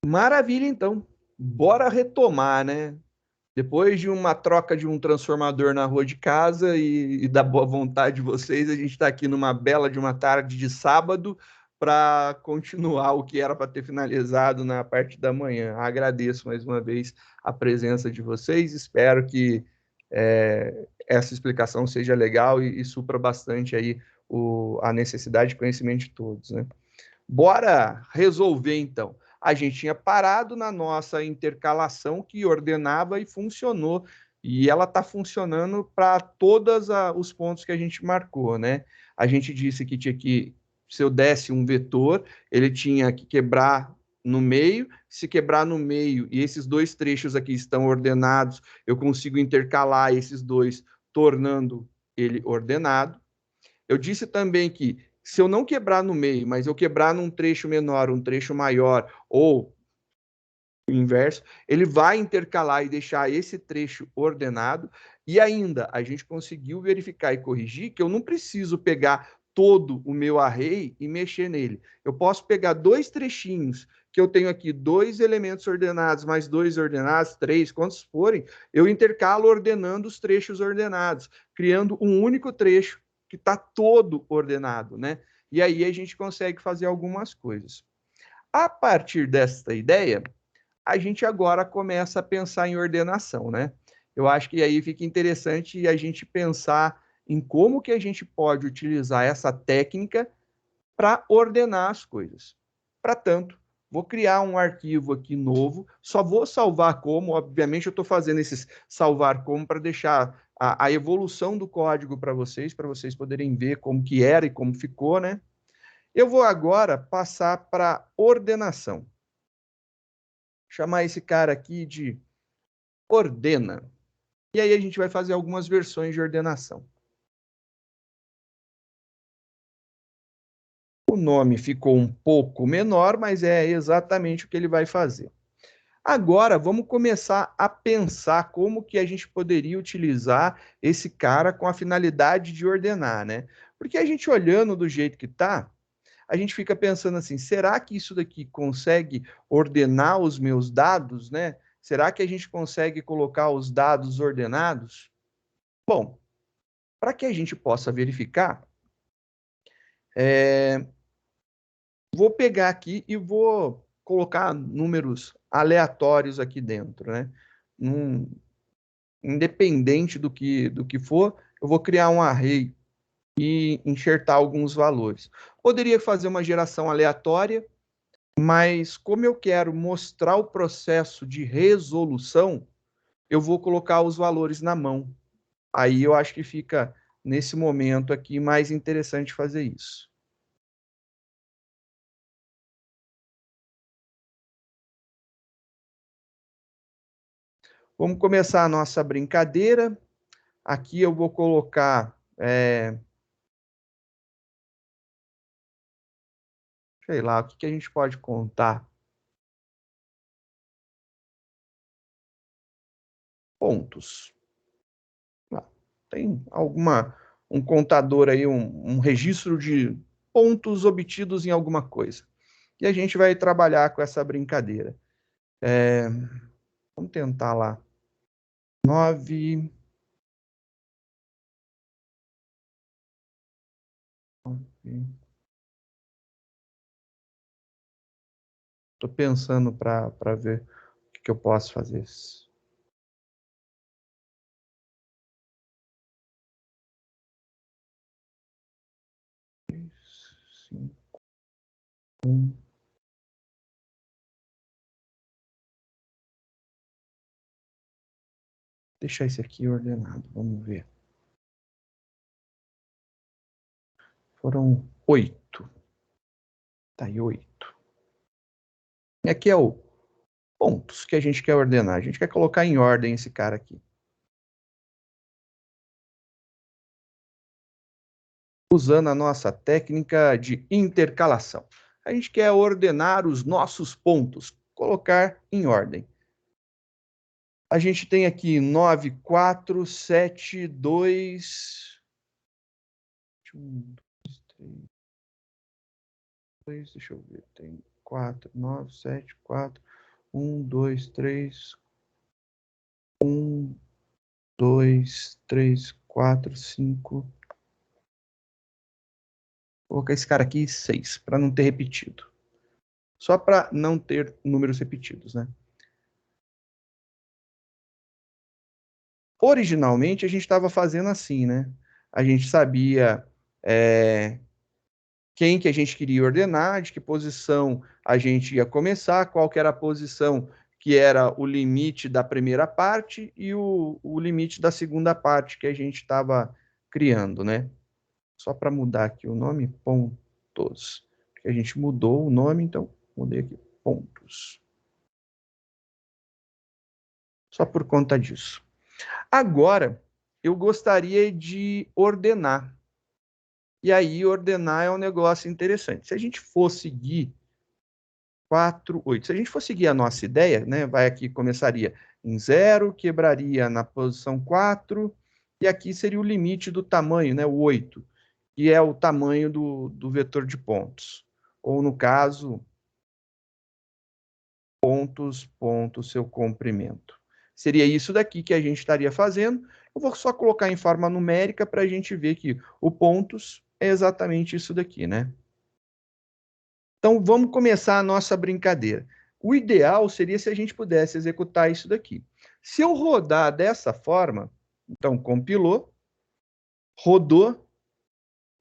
Maravilha, então. Bora retomar, né? Depois de uma troca de um transformador na rua de casa e da boa vontade de vocês, a gente está aqui numa bela de uma tarde de sábado para continuar o que era para ter finalizado na parte da manhã. Agradeço mais uma vez a presença de vocês. Espero que essa explicação seja legal e supra bastante aí a necessidade de conhecimento de todos, né? Bora resolver então. A gente tinha parado na nossa intercalação que ordenava e funcionou. E ela está funcionando para todos os pontos que a gente marcou, né? A gente disse que tinha que, se eu desse um vetor, ele tinha que quebrar no meio. Se quebrar no meio e esses dois trechos aqui estão ordenados, eu consigo intercalar esses dois, tornando ele ordenado. Eu disse também que se eu não quebrar no meio, mas eu quebrar num trecho menor, um trecho maior, ou o inverso, ele vai intercalar e deixar esse trecho ordenado. E ainda, a gente conseguiu verificar e corrigir que eu não preciso pegar todo o meu array e mexer nele. Eu posso pegar dois trechinhos, que eu tenho aqui dois elementos ordenados, mais dois ordenados, três, quantos forem, eu intercalo ordenando os trechos ordenados, criando um único trecho que está todo ordenado, né? E aí a gente consegue fazer algumas coisas. A partir desta ideia, a gente agora começa a pensar em ordenação, né? Eu acho que aí fica interessante a gente pensar em como que a gente pode utilizar essa técnica para ordenar as coisas. Para tanto, vou criar um arquivo aqui novo, só vou salvar como, obviamente eu estou fazendo esses salvar como para deixar a evolução do código para vocês poderem ver como que era e como ficou, né? Eu vou agora passar para ordenação. Chamar esse cara aqui de ordena. E aí a gente vai fazer algumas versões de ordenação. O nome ficou um pouco menor, mas é exatamente o que ele vai fazer. Agora, vamos começar a pensar como que a gente poderia utilizar esse cara com a finalidade de ordenar, né? Porque a gente olhando do jeito que está, a gente fica pensando assim, será que isso daqui consegue ordenar os meus dados, né? Será que a gente consegue colocar os dados ordenados? Bom, para que a gente possa verificar, vou pegar aqui e vou colocar números aleatórios aqui dentro, né? Independente do que for, eu vou criar um array e enxertar alguns valores. Poderia fazer uma geração aleatória, mas como eu quero mostrar o processo de resolução, eu vou colocar os valores na mão. Aí eu acho que fica, nesse momento aqui, mais interessante fazer isso. Vamos começar a nossa brincadeira. Aqui eu vou colocar, sei lá, o que a gente pode contar? Pontos. Ah, tem um contador aí, um registro de pontos obtidos em alguma coisa. E a gente vai trabalhar com essa brincadeira. Vamos tentar lá. 9. Estou pensando para ver o que eu posso fazer. 5, 1. Deixar esse aqui ordenado, vamos ver. Foram 8. Tá aí, 8. E aqui é o pontos que a gente quer ordenar. A gente quer colocar em ordem esse cara aqui. Usando a nossa técnica de intercalação. A gente quer ordenar os nossos pontos, colocar em ordem. A gente tem aqui 9, 4, 7, 2. 1, 2, 3. Deixa eu ver. Tem 4, 9, 7, 4. 1, 2, 3. 1, 2, 3, 4, 5. Vou colocar esse cara aqui 6, para não ter repetido. Só para não ter números repetidos, né? Originalmente, a gente estava fazendo assim, né? A gente sabia quem que a gente queria ordenar, de que posição a gente ia começar, qual que era a posição que era o limite da primeira parte e o limite da segunda parte que a gente estava criando, né? Só para mudar aqui o nome, pontos. A gente mudou o nome, então mudei aqui, pontos. Só por conta disso. Agora, eu gostaria de ordenar. E aí, ordenar é um negócio interessante. Se a gente for seguir 4, 8. Se a gente for seguir a nossa ideia, né, vai aqui, começaria em 0, quebraria na posição 4, e aqui seria o limite do tamanho, né, o 8, que é o tamanho do vetor de pontos. Ou, no caso, pontos, ponto, seu comprimento. Seria isso daqui que a gente estaria fazendo. Eu vou só colocar em forma numérica para a gente ver que o pontos é exatamente isso daqui, né? Então, vamos começar a nossa brincadeira. O ideal seria se a gente pudesse executar isso daqui. Se eu rodar dessa forma, então compilou, rodou,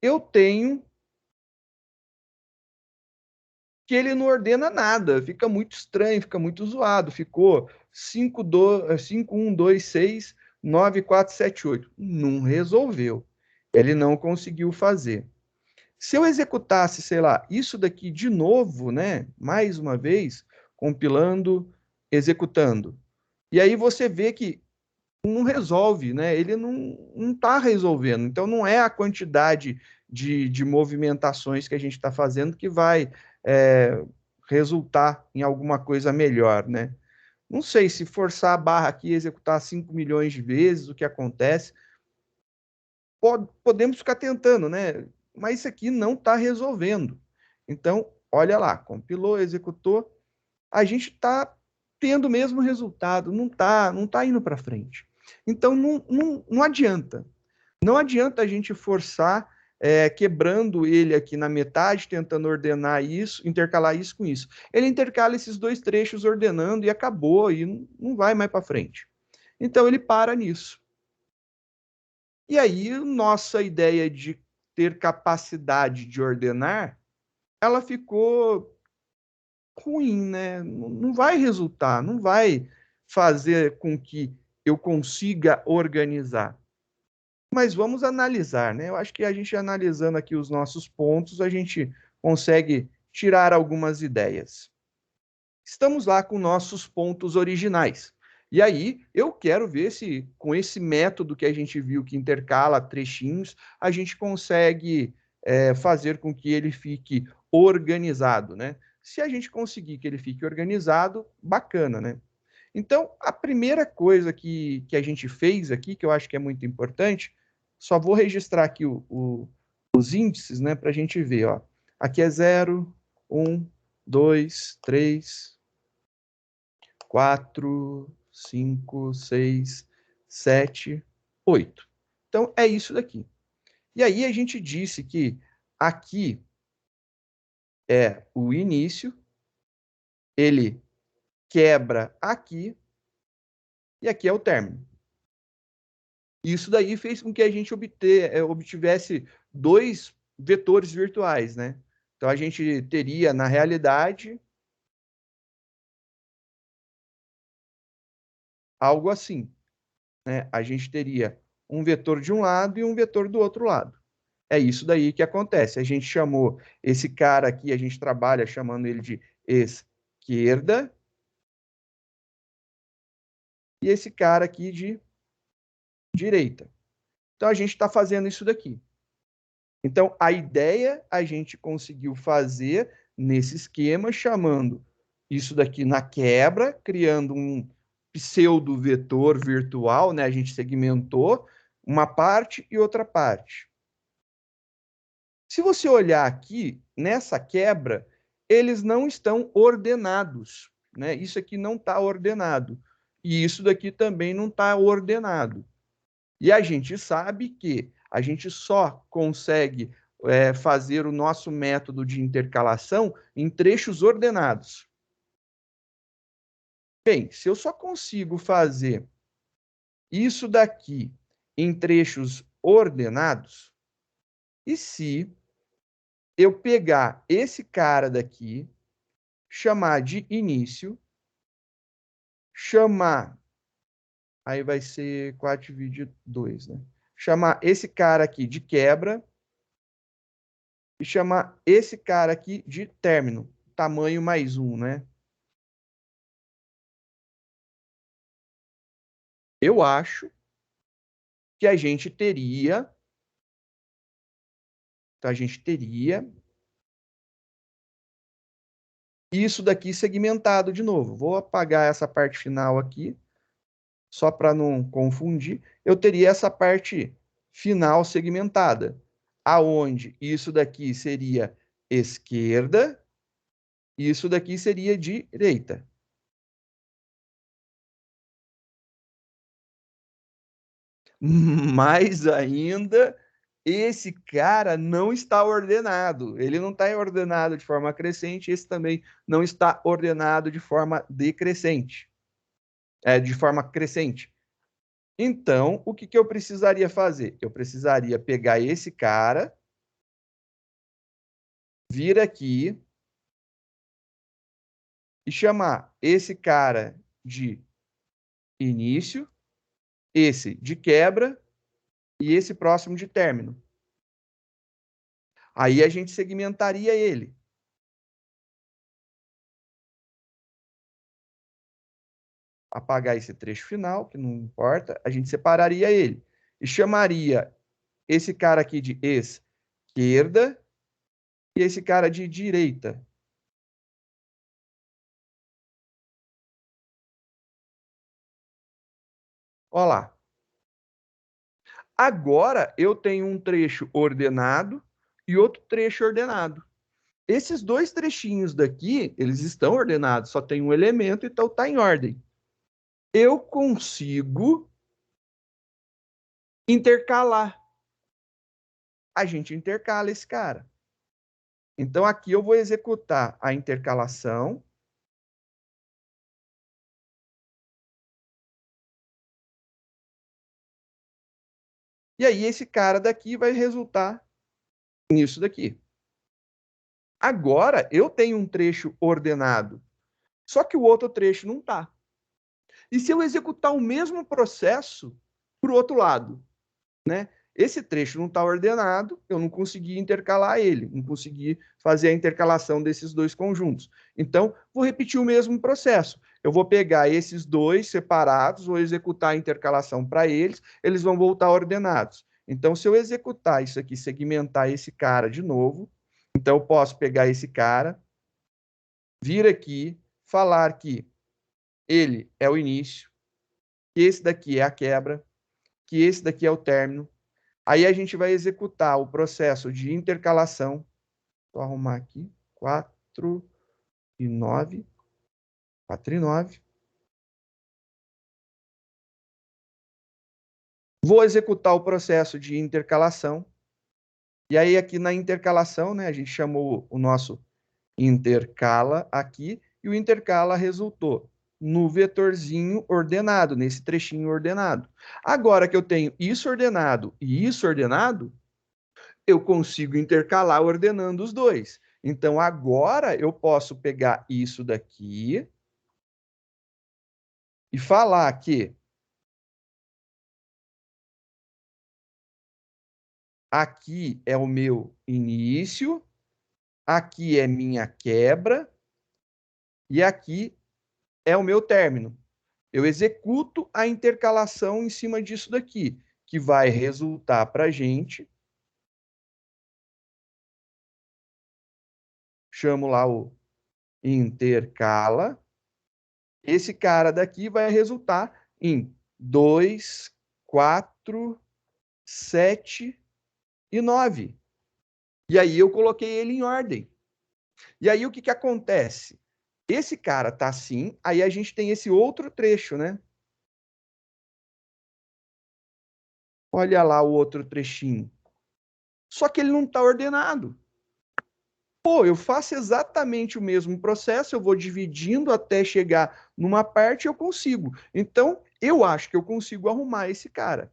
eu tenho que ele não ordena nada, fica muito estranho, fica muito zoado. Ficou 5, 1, 2, 6, 9, 4, 7, 8. Não resolveu. Ele não conseguiu fazer. Se eu executasse, sei lá, isso daqui de novo, né? Mais uma vez, compilando, executando. E aí você vê que não resolve, né? Ele não está resolvendo. Então, não é a quantidade de movimentações que a gente está fazendo que vai resultar em alguma coisa melhor, né? Não sei se forçar a barra aqui e executar 5 milhões de vezes, o que acontece. Podemos ficar tentando, né? Mas isso aqui não está resolvendo. Então, olha lá, compilou, executou, a gente está tendo o mesmo resultado, não tá indo para frente. Então, não adianta. Não adianta a gente forçar, quebrando ele aqui na metade, tentando ordenar isso, intercalar isso com isso. Ele intercala esses dois trechos ordenando e acabou, e não vai mais para frente. Então, ele para nisso. E aí, nossa ideia de ter capacidade de ordenar, ela ficou ruim, né? Não vai resultar, não vai fazer com que eu consiga organizar. Mas vamos analisar, né? Eu acho que a gente analisando aqui os nossos pontos, a gente consegue tirar algumas ideias. Estamos lá com nossos pontos originais. E aí, eu quero ver se, com esse método que a gente viu, que intercala trechinhos, a gente consegue fazer com que ele fique organizado, né? Se a gente conseguir que ele fique organizado, bacana, né? Então, a primeira coisa que a gente fez aqui, que eu acho que é muito importante, só vou registrar aqui os índices, né, para a gente ver, ó. Aqui é 0, 1, 2, 3, 4, 5, 6, 7, 8. Então, é isso daqui. E aí a gente disse que aqui é o início, ele quebra aqui, e aqui é o término. Isso daí fez com que a gente obtivesse dois vetores virtuais, né? Então, a gente teria, na realidade, algo assim, né? A gente teria um vetor de um lado e um vetor do outro lado. É isso daí que acontece. A gente chamou esse cara aqui, a gente trabalha chamando ele de esquerda, e esse cara aqui de direita. Então, a gente está fazendo isso daqui. Então, a ideia a gente conseguiu fazer nesse esquema, chamando isso daqui na quebra, criando um pseudo-vetor virtual, né? A gente segmentou uma parte e outra parte. Se você olhar aqui, nessa quebra, eles não estão ordenados. né? Isso aqui não está ordenado. E isso daqui também não está ordenado. E a gente sabe que a gente só consegue fazer o nosso método de intercalação em trechos ordenados. Bem, se eu só consigo fazer isso daqui em trechos ordenados, e se eu pegar esse cara daqui, chamar de início, chamar, aí vai ser 4 dividido 2, né? Chamar esse cara aqui de quebra e chamar esse cara aqui de término, tamanho mais 1, né? Eu acho que a gente teria isso daqui segmentado de novo. Vou apagar essa parte final aqui, só para não confundir. Eu teria essa parte final segmentada, aonde isso daqui seria esquerda e isso daqui seria direita. Mais ainda, esse cara não está ordenado. Ele não está ordenado de forma crescente, esse também não está ordenado de forma decrescente, de forma crescente. Então, o que, que eu precisaria fazer? Eu precisaria pegar esse cara, vir aqui e chamar esse cara de início, esse de quebra e esse próximo de término. Aí a gente segmentaria ele. Apagar esse trecho final, que não importa, a gente separaria ele. E chamaria esse cara aqui de esquerda e esse cara de direita. Olha lá. Agora eu tenho um trecho ordenado e outro trecho ordenado. Esses dois trechinhos daqui, eles estão ordenados, só tem um elemento, então está em ordem. Eu consigo intercalar. A gente intercala esse cara. Então, aqui eu vou executar a intercalação. E aí, esse cara daqui vai resultar nisso daqui. Agora, eu tenho um trecho ordenado, só que o outro trecho não está. E se eu executar o mesmo processo para o outro lado, né? Esse trecho não está ordenado, eu não consegui intercalar ele, não consegui fazer a intercalação desses dois conjuntos. Então, vou repetir o mesmo processo. Eu vou pegar esses dois separados, vou executar a intercalação para eles, eles vão voltar ordenados. Então, se eu executar isso aqui, segmentar esse cara de novo, então eu posso pegar esse cara, vir aqui, falar que ele é o início, que esse daqui é a quebra, que esse daqui é o término. Aí a gente vai executar o processo de intercalação. Vou arrumar aqui. 4 e 9. 4 e 9. Vou executar o processo de intercalação. E aí aqui na intercalação, né, a gente chamou o nosso intercala aqui, e o intercala resultou no vetorzinho ordenado, nesse trechinho ordenado. Agora que eu tenho isso ordenado e isso ordenado, eu consigo intercalar ordenando os dois. Então, agora eu posso pegar isso daqui e falar que aqui é o meu início, aqui é minha quebra e aqui é o meu término. Eu executo a intercalação em cima disso daqui, que vai resultar para a gente. Chamo lá o intercala. Esse cara daqui vai resultar em 2, 4, 7 e 9. E aí eu coloquei ele em ordem. E aí o que, que acontece? Esse cara tá assim, aí a gente tem esse outro trecho, né? Olha lá o outro trechinho. Só que ele não está ordenado. Pô, eu faço exatamente o mesmo processo, eu vou dividindo até chegar numa parte e eu consigo. Então, eu acho que eu consigo arrumar esse cara.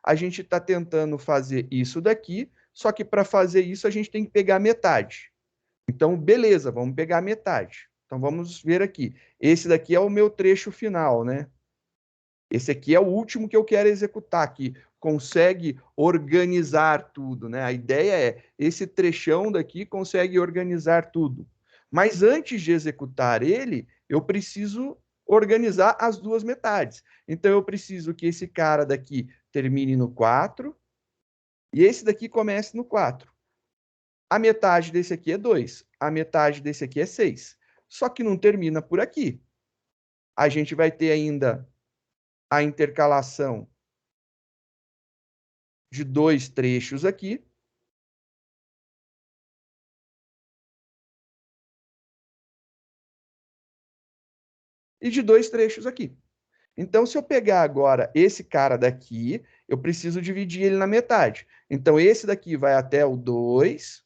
A gente está tentando fazer isso daqui, só que para fazer isso a gente tem que pegar metade. Então, beleza, vamos pegar metade. Então, vamos ver aqui. Esse daqui é o meu trecho final, né? Esse aqui é o último que eu quero executar, que consegue organizar tudo, né? A ideia é, esse trechão daqui consegue organizar tudo. Mas antes de executar ele, eu preciso organizar as duas metades. Então, eu preciso que esse cara daqui termine no 4 e esse daqui comece no 4. A metade desse aqui é 2, a metade desse aqui é 6. Só que não termina por aqui. A gente vai ter ainda a intercalação de dois trechos aqui. E de dois trechos aqui. Então, se eu pegar agora esse cara daqui, eu preciso dividir ele na metade. Então, esse daqui vai até o 2,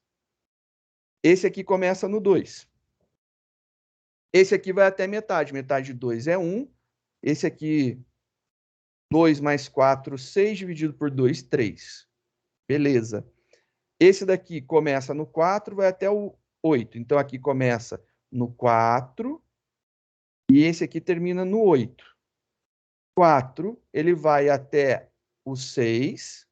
esse aqui começa no 2. Esse aqui vai até metade. Metade de 2 é 1. Esse aqui, 2 mais 4, 6 dividido por 2, 3. Beleza. Esse daqui começa no 4, vai até o 8. Então, aqui começa no 4 e esse aqui termina no 8. 4, ele vai até o 6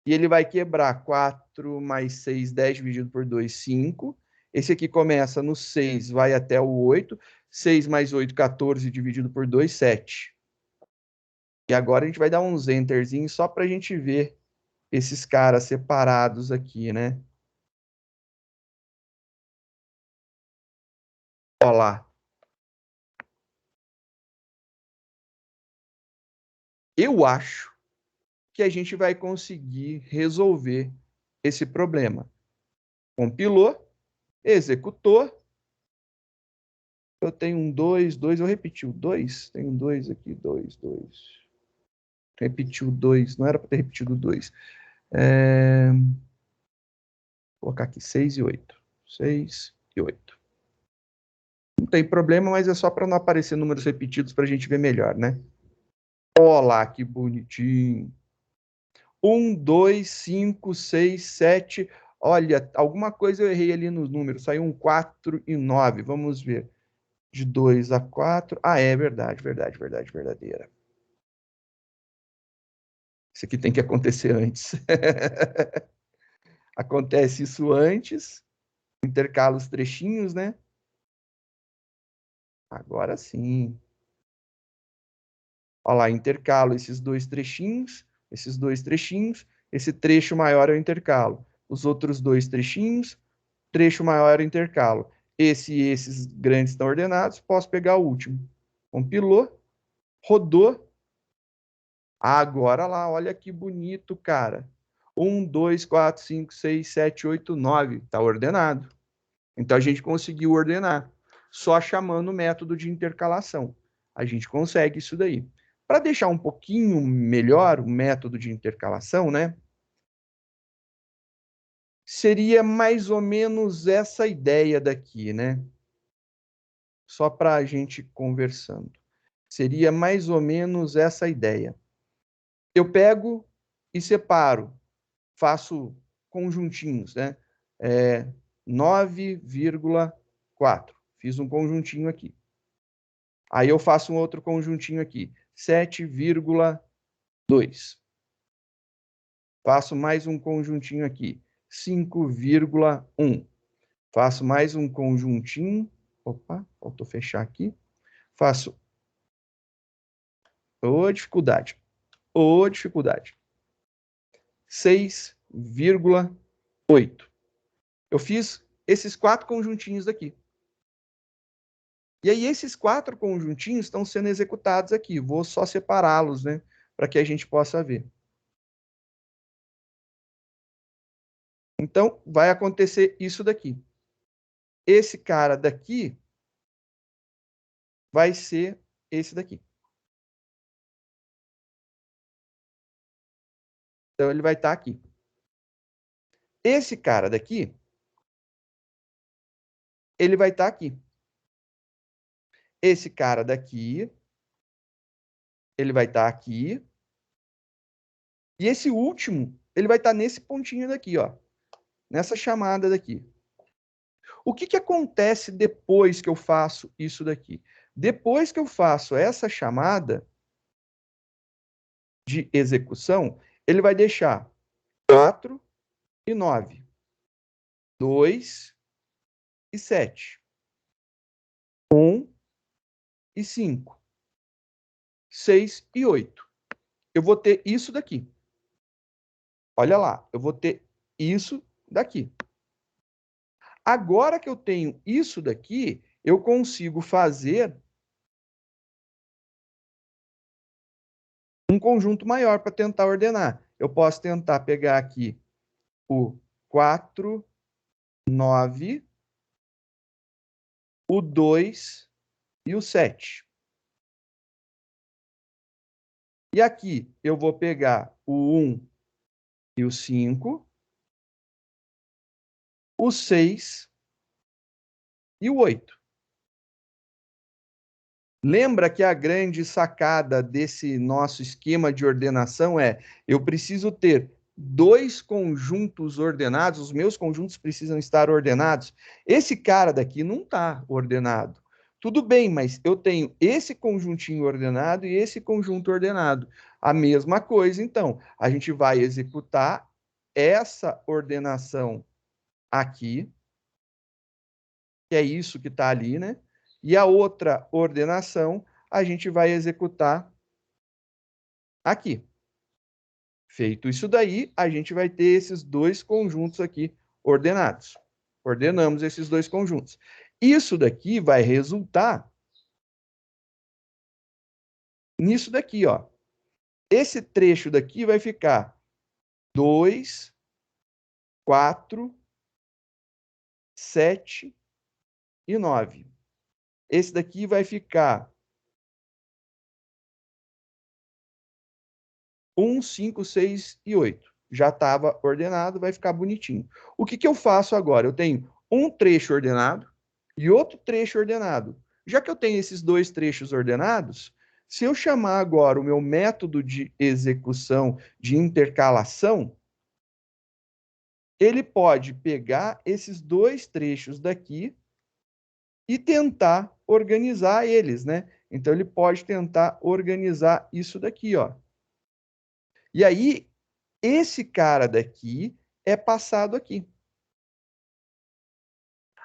e ele vai quebrar 4 mais 6, 10 dividido por 2, 5. Esse aqui começa no 6, vai até o 8. 6 mais 8, 14 dividido por 2, 7. E agora a gente vai dar uns enterzinhos só para a gente ver esses caras separados aqui, né? Olha lá. Eu acho que a gente vai conseguir resolver esse problema. Compilou, executou. Eu tenho um 2, 2, eu repeti o 2? Tem um 2 aqui, 2, 2. Repeti o 2, não era para ter repetido o 2. Vou colocar aqui 6 e 8. 6 e 8. Não tem problema, mas é só para não aparecer números repetidos para a gente ver melhor, né? Olá, que bonitinho. 1, 2, 5, 6, 7. Olha, alguma coisa eu errei ali nos números. Saiu um 4 e 9. Vamos ver. De 2 a 4. Ah, é verdade, verdade, verdade, verdadeira. Isso aqui tem que acontecer antes. Acontece isso antes. Intercala os trechinhos, né? Agora sim. Olha lá, intercalo esses dois trechinhos, esse trecho maior eu intercalo. Os outros dois trechinhos, trecho maior eu intercalo. Esse e esses grandes estão ordenados, posso pegar o último. Compilou, rodou. Agora lá, olha que bonito, cara. 1, 2, 4, 5, 6, 7, 8, 9. Está ordenado. Então a gente conseguiu ordenar, só chamando o método de intercalação. A gente consegue isso daí. Para deixar um pouquinho melhor o método de intercalação, né? Seria mais ou menos essa ideia daqui, né? Só para a gente conversando. Seria mais ou menos essa ideia. Eu pego e separo, faço conjuntinhos, né? 9,4. Fiz um conjuntinho aqui. Aí eu faço um outro conjuntinho aqui, 7,2. Faço mais um conjuntinho aqui, 5,1. Faço mais um conjuntinho. Opa, faltou fechar aqui. Faço. Ô, dificuldade. Ô, dificuldade. 6,8. Eu fiz esses 4 conjuntinhos aqui. E aí, esses 4 conjuntinhos estão sendo executados aqui. Vou só separá-los, né? Para que a gente possa ver. Então, vai acontecer isso daqui. Esse cara daqui vai ser esse daqui. Então, ele vai estar aqui. Esse cara daqui, ele vai estar aqui. Esse cara daqui, ele vai estar aqui. E esse último, ele vai estar nesse pontinho daqui, ó. Nessa chamada daqui. O que acontece depois que eu faço isso daqui? Depois que eu faço essa chamada de execução, ele vai deixar 4 e 9, 2 e 7, 1 e 5, 6 e 8. Eu vou ter isso daqui. Olha lá, eu vou ter isso daqui. Agora que eu tenho isso daqui, eu consigo fazer um conjunto maior para tentar ordenar. Eu posso tentar pegar aqui o 4, 9, o 2 e o 7. E aqui eu vou pegar o 1 e o 5, o 6 e o 8. Lembra que a grande sacada desse nosso esquema de ordenação é: eu preciso ter dois conjuntos ordenados, os meus conjuntos precisam estar ordenados. Esse cara daqui não está ordenado. Tudo bem, mas eu tenho esse conjuntinho ordenado e esse conjunto ordenado. A mesma coisa, então. A gente vai executar essa ordenação aqui, que é isso que está ali, né? E a outra ordenação a gente vai executar aqui. Feito isso daí, a gente vai ter esses dois conjuntos aqui ordenados. Ordenamos esses dois conjuntos. Isso daqui vai resultar nisso daqui, ó. Esse trecho daqui vai ficar 2, 4, 7 e 9. Esse daqui vai ficar 1, 5, 6 e 8. Já estava ordenado, vai ficar bonitinho. O que eu faço agora? Eu tenho um trecho ordenado e outro trecho ordenado. Já que eu tenho esses dois trechos ordenados, se eu chamar agora o meu método de execução de intercalação, ele pode pegar esses dois trechos daqui e tentar organizar eles, né? Então, ele pode tentar organizar isso daqui, ó. E aí, esse cara daqui é passado aqui.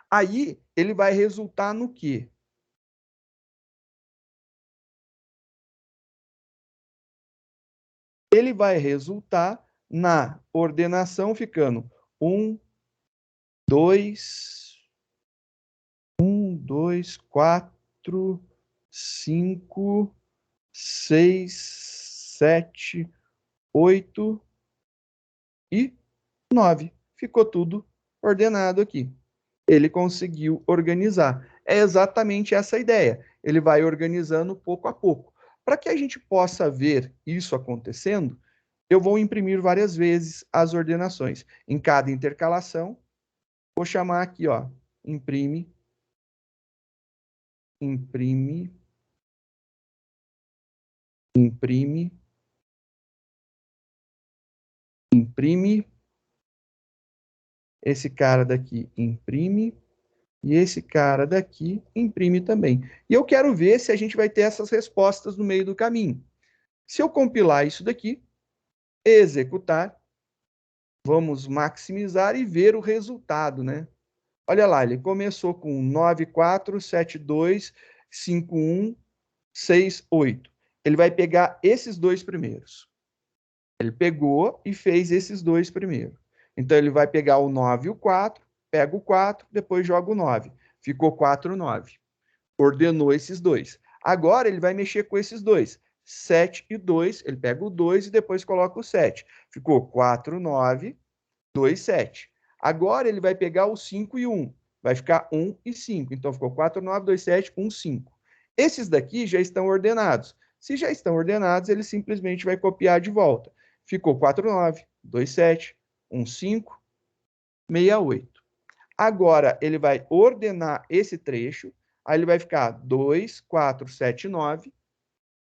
Aí, ele vai resultar no quê? Ele vai resultar na ordenação ficando 1, 2, 4, 5, 6, 7, 8 e 9. Ficou tudo ordenado aqui. Ele conseguiu organizar. É exatamente essa a ideia. Ele vai organizando pouco a pouco. Para que a gente possa ver isso acontecendo, eu vou imprimir várias vezes as ordenações. Em cada intercalação, vou chamar aqui, ó, imprime, imprime, imprime, imprime. Esse cara daqui imprime. E esse cara daqui imprime também. E eu quero ver se a gente vai ter essas respostas no meio do caminho. Se eu compilar isso daqui, executar, vamos maximizar e ver o resultado, né? Olha lá, ele começou com 9472 5168. Ele vai pegar esses dois primeiros. Ele pegou e fez esses dois primeiros. Então, ele vai pegar o 9 e o 4, pega o 4, depois joga o 9. Ficou 4, 9. Ordenou esses dois. Agora, ele vai mexer com esses dois. 7 e 2, ele pega o 2 e depois coloca o 7. Ficou 4, 9, 2, 7. Agora, ele vai pegar o 5 e 1. Vai ficar 1 e 5. Então, ficou 4, 9, 2, 7, 1, 5. Esses daqui já estão ordenados. Se já estão ordenados, ele simplesmente vai copiar de volta. Ficou 49, 27, 15, 68. Agora, ele vai ordenar esse trecho, aí ele vai ficar 2, 4, 7, 9,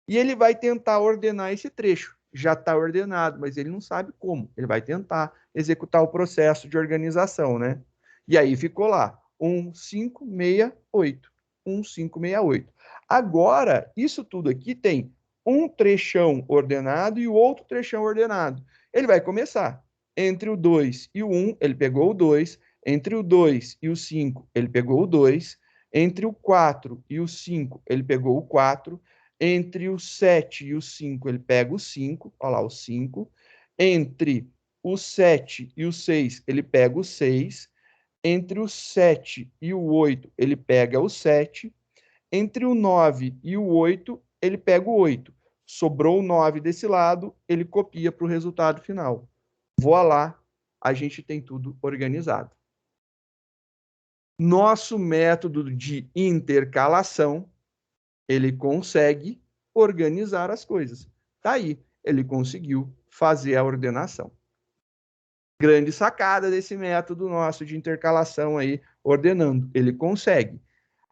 e ele vai tentar ordenar esse trecho. Já está ordenado, mas ele não sabe como. Ele vai tentar executar o processo de organização, né? E aí ficou lá, 1, 5, 6, 8. 1, 5, 6, 8. Agora, isso tudo aqui tem um trechão ordenado e o outro trechão ordenado. Ele vai começar. Entre o 2 e o 1, ele pegou o 2. Entre o 2 e o 5, ele pegou o 2. Entre o 4 e o 5, ele pegou o 4. Entre o 7 e o 5, ele pega o 5. Olha lá, o 5. Entre o 7 e o 6, ele pega o 6. Entre o 7 e o 8, ele pega o 7. Entre o 9 e o 8, ele pega o 8. Sobrou o 9 desse lado, ele copia para o resultado final. Voa lá, a gente tem tudo organizado. Nosso método de intercalação, ele consegue organizar as coisas. Tá aí, ele conseguiu fazer a ordenação. Grande sacada desse método nosso de intercalação aí, ordenando. Ele consegue.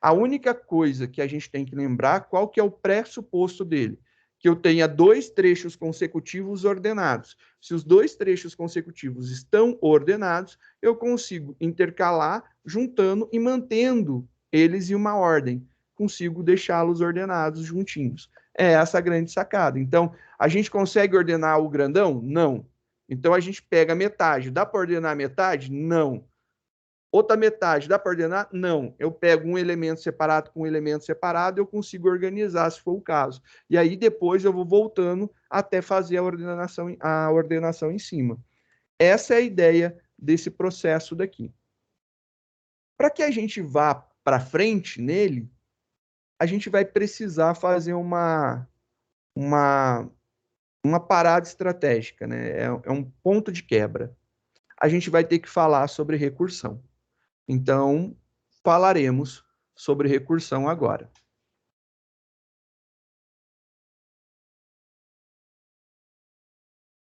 A única coisa que a gente tem que lembrar, qual que é o pressuposto dele? Que eu tenha dois trechos consecutivos ordenados. Se os dois trechos consecutivos estão ordenados, eu consigo intercalar, juntando e mantendo eles em uma ordem. Consigo deixá-los ordenados juntinhos. É essa a grande sacada. Então, a gente consegue ordenar o grandão? Não. Então, a gente pega metade. Dá para ordenar metade? Não. Outra metade, dá para ordenar? Não. Eu pego um elemento separado com um elemento separado, eu consigo organizar, se for o caso. E aí depois eu vou voltando até fazer a ordenação em cima. Essa é a ideia desse processo daqui. Para que a gente vá para frente nele, a gente vai precisar fazer uma parada estratégica, né? É um ponto de quebra. A gente vai ter que falar sobre recursão. Então, falaremos sobre recursão agora.